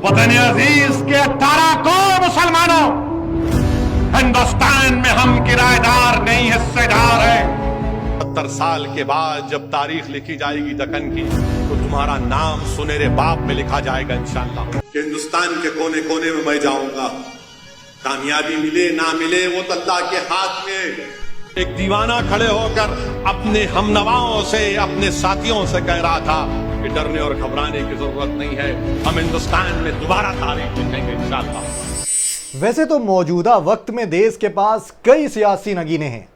वतन अजीज के 18 करोड़ मुसलमानों, हिंदुस्तान में हम किराएदार नहीं हिस्सेदार हैं। 70 साल के बाद जब तारीख लिखी जाएगी दक्कन की, तो तुम्हारा नाम सुनहरे बाप में लिखा जाएगा इंशाअल्लाह। हिंदुस्तान के कोने कोने में मैं जाऊंगा, कामयाबी मिले ना मिले वो तो अल्लाह के हाथ में। एक दीवाना खड़े होकर अपने हमनवाओं से, अपने साथियों से कह रहा था कि डरने और घबराने की जरूरत नहीं है, हम हिंदुस्तान में दोबारा तारीख लिखेंगे इंशाअल्लाह। वैसे तो मौजूदा वक्त में देश के पास कई सियासी नगीने हैं,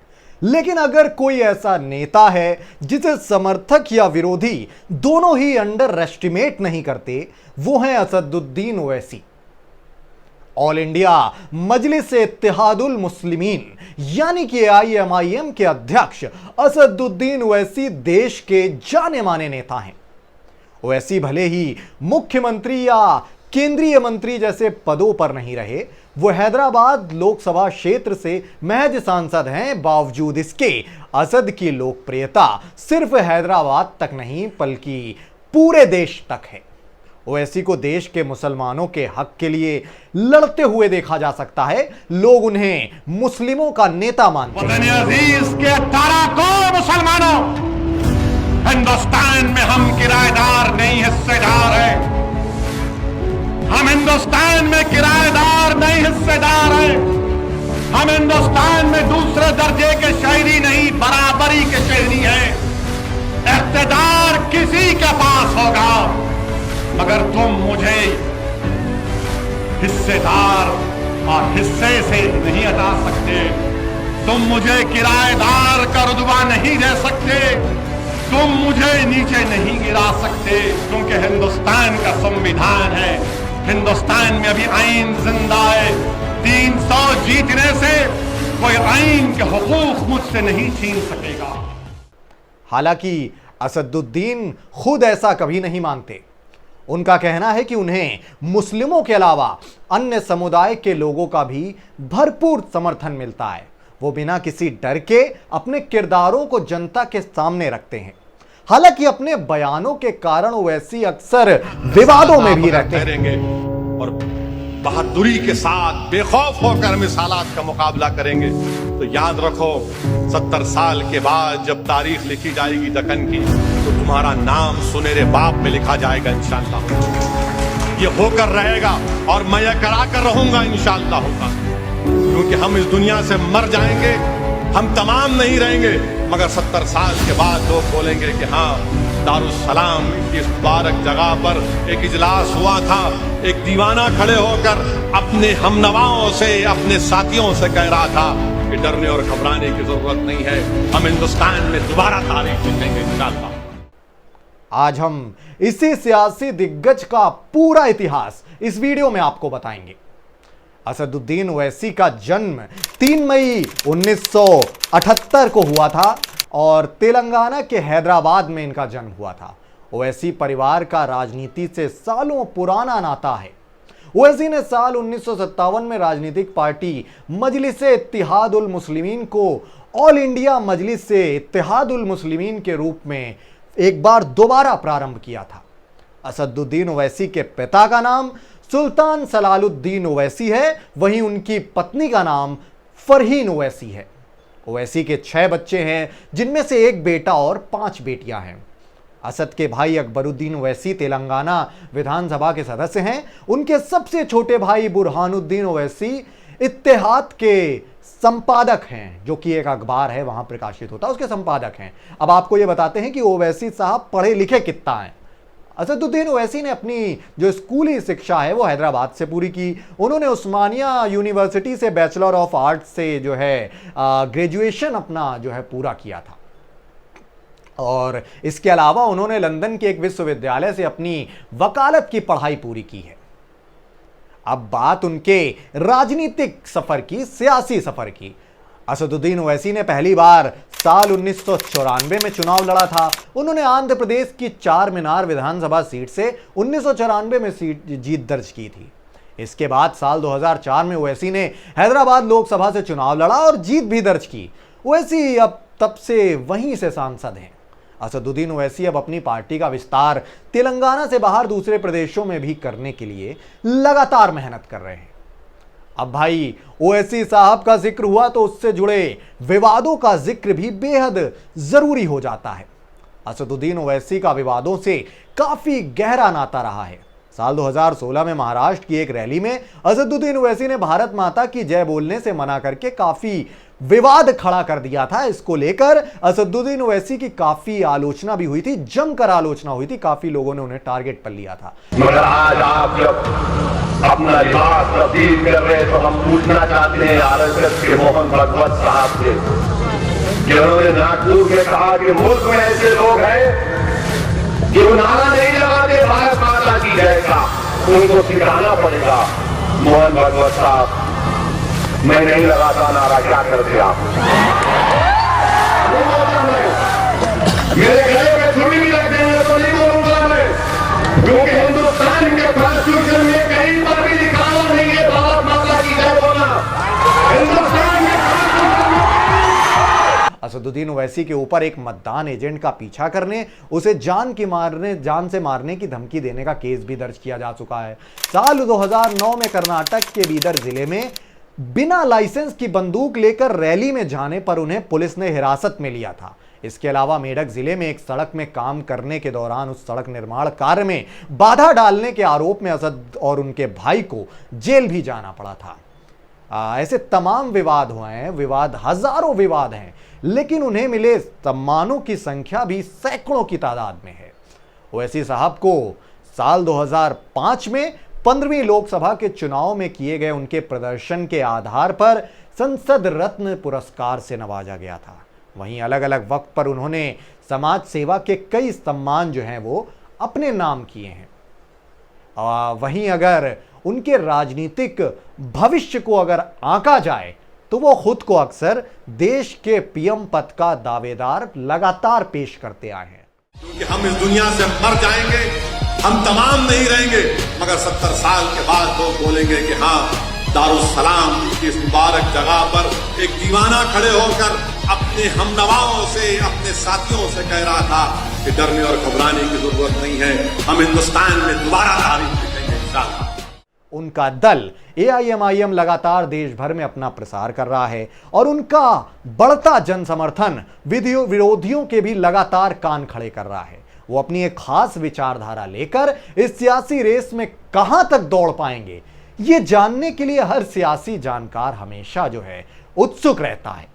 लेकिन अगर कोई ऐसा नेता है जिसे समर्थक या विरोधी दोनों ही अंडर एस्टिमेट नहीं करते, वो है असदुद्दीन ओवैसी। ऑल इंडिया मजलिस इत्तेहादुल मुस्लिमीन यानी कि AIMIM के अध्यक्ष असदुद्दीन ओवैसी देश के जाने माने नेता हैं। ओवैसी भले ही मुख्यमंत्री या केंद्रीय मंत्री जैसे पदों पर नहीं रहे, वो हैदराबाद लोकसभा क्षेत्र से महज सांसद हैं। बावजूद इसके असद की लोकप्रियता सिर्फ हैदराबाद तक नहीं बल्कि पूरे देश तक है। ओवैसी को देश के मुसलमानों के हक के लिए लड़ते हुए देखा जा सकता है। लोग उन्हें मुस्लिमों का नेता मानते हैं। वतन अजीज के 18 करोड़ मुसलमानों, हिंदुस्तान में हम किराएदार नहीं हिस्सेदार हैं। हम हिंदुस्तान में किराएदार नहीं हिस्सेदार हैं। हम हिंदुस्तान में दूसरे दर्जे के शहरी नहीं, बराबरी के शहरी हैं। इख्तिदार किसी के पास होगा, मगर तुम मुझे हिस्सेदार और हिस्से से नहीं हटा सकते। तुम मुझे किराएदार का रुतबा नहीं दे सकते। तुम मुझे नीचे नहीं गिरा सकते, क्योंकि हिंदुस्तान का संविधान है। हिंदुस्तान में अभी आइन जिंदा है। 300 जीतने से कोई आइन के हुकूक मुझसे नहीं छीन सकेगा। हालांकि असदुद्दीन खुद ऐसा कभी नहीं मानते। उनका कहना है कि उन्हें मुस्लिमों के अलावा अन्य समुदाय के लोगों का भी भरपूर समर्थन मिलता है। वो बिना किसी डर के अपने किरदारों को जनता के सामने रखते हैं। हालांकि अपने बयानों के कारण ओवैसी अक्सर विवादों में भी रहते हैं और बहादुरी के साथ बेखौफ होकर हम इस हालात का मुकाबला करेंगे। तो याद रखो, 70 साल के बाद जब तारीख लिखी जाएगी दक्कन की, तो तुम्हारा नाम सुनहरे बाप में लिखा जाएगा इंशाअल्लाह। ये होकर रहेगा और मैं यह करा कर रहूंगा इंशाअल्लाह होगा, क्योंकि हम इस दुनिया से मर जाएंगे, हम तमाम नहीं रहेंगे, मगर 70 साल के बाद लोग बोलेंगे कि हाँ, दारुस्सलाम की इस मुबारक जगह पर एक इजलास हुआ था। एक दीवाना खड़े होकर अपने हमनवाओं से, अपने साथियों से कह रहा था कि डरने और घबराने की जरूरत नहीं है, हम हिंदुस्तान में दोबारा तारीख लिखेंगे इंशाअल्लाह। आज हम इसी सियासी दिग्गज का पूरा इतिहास इस वीडियो में आपको बताएंगे। असदुद्दीन ओवैसी का जन्म 3 मई 1978 को हुआ था और तेलंगाना के हैदराबाद में इनका जन्म हुआ था। ओवैसी परिवार का राजनीति से सालों पुराना नाता है। ओवैसी ने साल 1957 में राजनीतिक पार्टी मजलिस इत्तेहादुल मुस्लिमीन को ऑल इंडिया मजलिस इत्तेहादुल मुस्लिमीन के रूप में एक बार दोबारा प्रारंभ किया था। असदुद्दीन ओवैसी के पिता का नाम सुल्तान सलालुद्दीन ओवैसी है, वहीं उनकी पत्नी का नाम फरहीन ओवैसी है। ओवैसी के 6 बच्चे हैं, जिनमें से 1 बेटा और 5 बेटियां हैं। असद के भाई अकबरुद्दीन ओवैसी तेलंगाना विधानसभा के सदस्य हैं। उनके सबसे छोटे भाई बुरहानुद्दीन ओवैसी इत्तेहाद के संपादक हैं, जो कि एक अखबार है वहां प्रकाशित होता है, उसके संपादक हैं। अब आपको यह बताते हैं कि ओवैसी साहब पढ़े लिखे कितना हैं। असदुद्दीन ओवैसी ने अपनी जो स्कूली शिक्षा है वो हैदराबाद से पूरी की। उन्होंने उस्मानिया यूनिवर्सिटी से बैचलर ऑफ आर्ट्स से जो है ग्रेजुएशन अपना जो है पूरा किया था, और इसके अलावा उन्होंने लंदन के एक विश्वविद्यालय से अपनी वकालत की पढ़ाई पूरी की है। अब बात उनके राजनीतिक सफर की, सियासी सफर की। असदुद्दीन ओवैसी ने पहली बार साल 1994 में चुनाव लड़ा था। उन्होंने आंध्र प्रदेश की 4 मीनार विधानसभा सीट से 1994 में जीत दर्ज की थी। इसके बाद साल 2004 में ओवैसी ने हैदराबाद लोकसभा से चुनाव लड़ा और जीत भी दर्ज की। ओवैसी अब तब से वहीं से सांसद हैं। असदुद्दीन ओवैसी अब अपनी पार्टी का विस्तार तेलंगाना से बाहर दूसरे प्रदेशों में भी करने के लिए लगातार मेहनत कर रहे हैं। अब भाई ओवैसी साहब का जिक्र हुआ तो उससे जुड़े विवादों का जिक्र भी बेहद जरूरी हो जाता है। असदुद्दीन ओवैसी का विवादों से काफी गहरा नाता रहा है। साल 2016 में महाराष्ट्र की एक रैली में असदुद्दीन ओवैसी ने भारत माता की जय बोलने से मना करके काफी विवाद खड़ा कर दिया था। इसको लेकर असदुद्दीन ओवैसी की काफी आलोचना भी हुई थी, जमकर आलोचना हुई थी, काफी लोगों ने उन्हें टारगेट पर लिया था। मगर आज आप जब अपना लिबास तब्दील कर रहे हैं तो हम पूछना चाहते हैं आरएसएस के मोहन भागवत साहब से, जिन्होंने नागपुर में कहा कि मुल्क में ऐसे लोग हैं जो नारा नहीं लगाते भारत माता की जय का, उनको सिखाना पड़ेगा। मोहन भागवत साहब, मैं नहीं लगाता नारा, क्या करते आप? मेरे गले में छुरी भी रख देंगे तो नहीं बोलूंगा मैं, क्योंकि हिंदुस्तान के कॉन्स्टिट्यूशन में कहीं पर भी लिखा हुआ नहीं है भारत माता की जय बोलना। हिंदुस्तान में असदुद्दीन ओवैसी के ऊपर एक मतदान एजेंट का पीछा करने, उसे जान से मारने की धमकी देने का केस भी दर्ज किया जा चुका है। साल 2009 में कर्नाटक के बीदर जिले में बिना लाइसेंस की बंदूक लेकर रैली में जाने पर उन्हें पुलिस ने हिरासत में लिया था। इसके अलावा मेडक जिले में एक सड़क में काम करने के दौरान उस सड़क निर्माण कार्य में बाधा डालने के आरोप में असद और उनके भाई को जेल भी जाना पड़ा था। ऐसे तमाम विवाद हुए हैं, हजारों विवाद हैं, लेकिन उन्हें मिले सम्मानों की संख्या भी सैकड़ों की तादाद में है। ओवैसी साहब को साल 2005 में 15वीं लोकसभा के चुनाव में किए गए उनके प्रदर्शन के आधार पर संसद रत्न पुरस्कार से नवाजा गया था। वहीं अलग अलग वक्त पर उन्होंने समाज सेवा के कई सम्मान जो हैं वो अपने नाम किए हैं। वहीं अगर उनके राजनीतिक भविष्य को अगर आंका जाए तो वो खुद को अक्सर देश के पीएम पद का दावेदार लगातार पेश करते आए हैं। क्योंकि हम इस दुनिया से मर जाएंगे, हम तमाम नहीं रहेंगे, मगर 70 साल के बाद लोग बोलेंगे कि हाँ, दारुस्सलाम की इस मुबारक जगह पर एक दीवाना खड़े होकर अपने हमनवाओं से, अपने साथियों से कह रहा था कि डरने और घबराने की जरूरत नहीं है, हम हिंदुस्तान में दोबारा तारीख लिखेंगे इंशाअल्लाह। उनका दल AIMIM लगातार देश भर में अपना प्रसार कर रहा है और उनका बढ़ता जन समर्थन विरोधियों के भी लगातार कान खड़े कर रहा है। वो अपनी एक खास विचारधारा लेकर इस सियासी रेस में कहां तक दौड़ पाएंगे, ये जानने के लिए हर सियासी जानकार हमेशा जो है उत्सुक रहता है।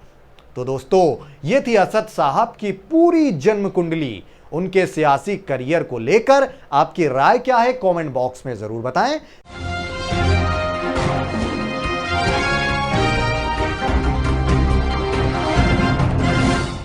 तो दोस्तों, ये थी असद साहब की पूरी जन्म कुंडली। उनके सियासी करियर को लेकर आपकी राय क्या है, कमेंट बॉक्स में जरूर बताएं।